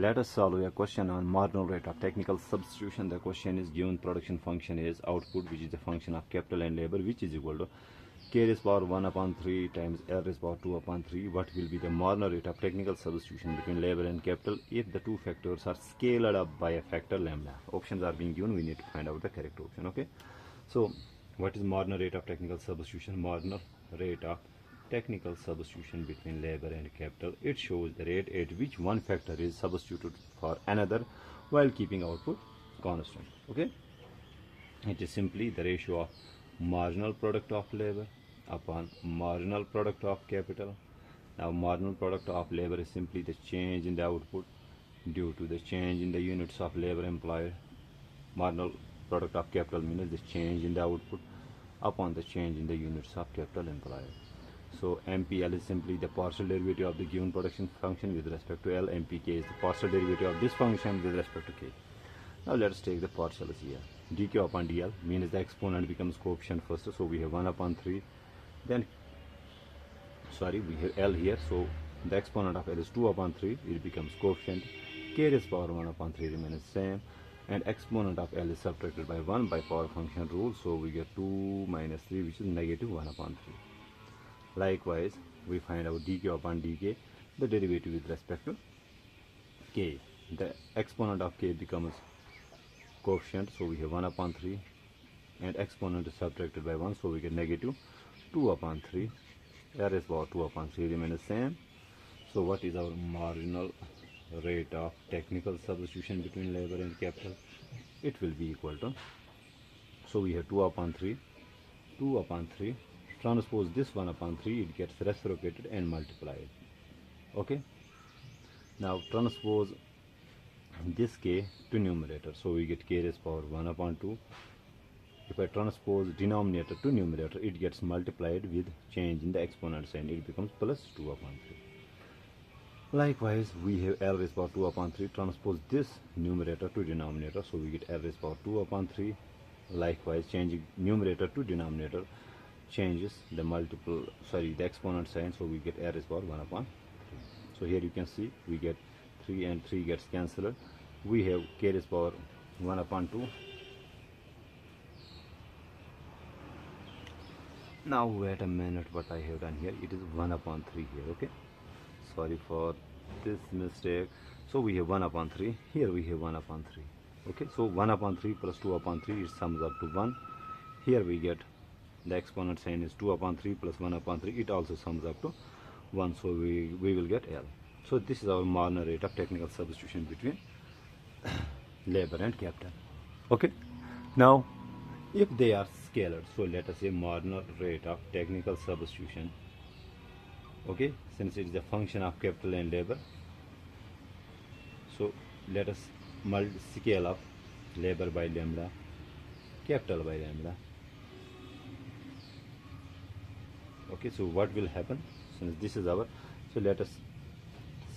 Let us solve a question on marginal rate of technical substitution. The question is given production function is output, which is the function of capital and labor, which is equal to k raised power 1 upon 3 times L raised power 2 upon 3. What will be the marginal rate of technical substitution between labor and capital if the two factors are scaled up by a factor lambda? Options are being given. We need to find out the correct option. Okay. So what is marginal rate of technical substitution? Marginal rate of technical substitution between labor and capital. It shows the rate at which one factor is substituted for another while keeping output constant. Okay. It is simply the ratio of marginal product of labor upon marginal product of capital. Now marginal product of labor is simply the change in the output due to the change in the units of labor employed. Marginal product of capital means the change in the output upon the change in the units of capital employed. So MPL is simply the partial derivative of the given production function with respect to L. MPK is the partial derivative of this function with respect to K. Now let us take the partials here. dq upon dl means the exponent becomes coefficient first. So we have 1 upon 3. Then, we have L here. So the exponent of L is 2 upon 3. It becomes coefficient. K raised power 1 upon 3 remains same. And exponent of L is subtracted by 1 by power function rule. So we get 2 minus 3, which is negative 1 upon 3. Likewise, we find out dq upon dk, the derivative with respect to k. The exponent of k becomes coefficient, so we have 1 upon 3, and exponent is subtracted by 1, so we get negative 2 upon 3. That is about 2 upon 3 remains same. So what is our marginal rate of technical substitution between labor and capital? It will be equal to, so we have 2 upon 3, 2 upon 3. Transpose this 1 upon 3, it gets reciprocated and multiplied. Okay. Now transpose this k to numerator, so we get k raised power 1 upon 2. If I transpose denominator to numerator, it gets multiplied with change in the exponent sign. It becomes plus 2 upon 3. Likewise, we have L raised power 2 upon 3. Transpose this numerator to denominator, so we get L raised power 2 upon 3. Likewise, changing numerator to denominator changes the the exponent sign, so we get r raised power 1 upon 3. So here you can see we get 3 and 3 gets cancelled. We have k raised power 1 upon 2. Now wait a minute, what I have done here, it is 1 upon 3 here. Okay, sorry for this mistake. So we have 1 upon 3, here we have 1 upon 3. Okay, so 1 upon 3 plus 2 upon 3, it sums up to 1. Here we get the exponent sign is 2 upon 3 plus 1 upon 3, it also sums up to 1, so we will get L. So this is our marginal rate of technical substitution between labor and capital. Okay, now if they are scalar, so let us say marginal rate of technical substitution, okay, since it is a function of capital and labor, so let us scale up labor by lambda, capital by lambda. Okay, so what will happen, since this is our, so let us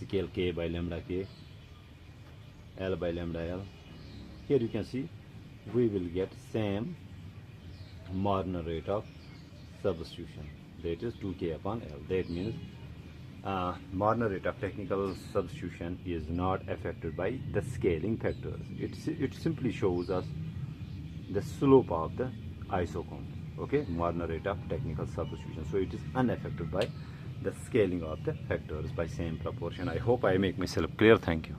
scale k by lambda k, L by lambda L. Here you can see we will get same marginal rate of substitution, that is 2k upon L. That means marginal rate of technical substitution is not affected by the scaling factors. It simply shows us the slope of the isocone. Okay, marginal rate of technical substitution, so it is unaffected by the scaling of the factors by same proportion. I hope I make myself clear. Thank you.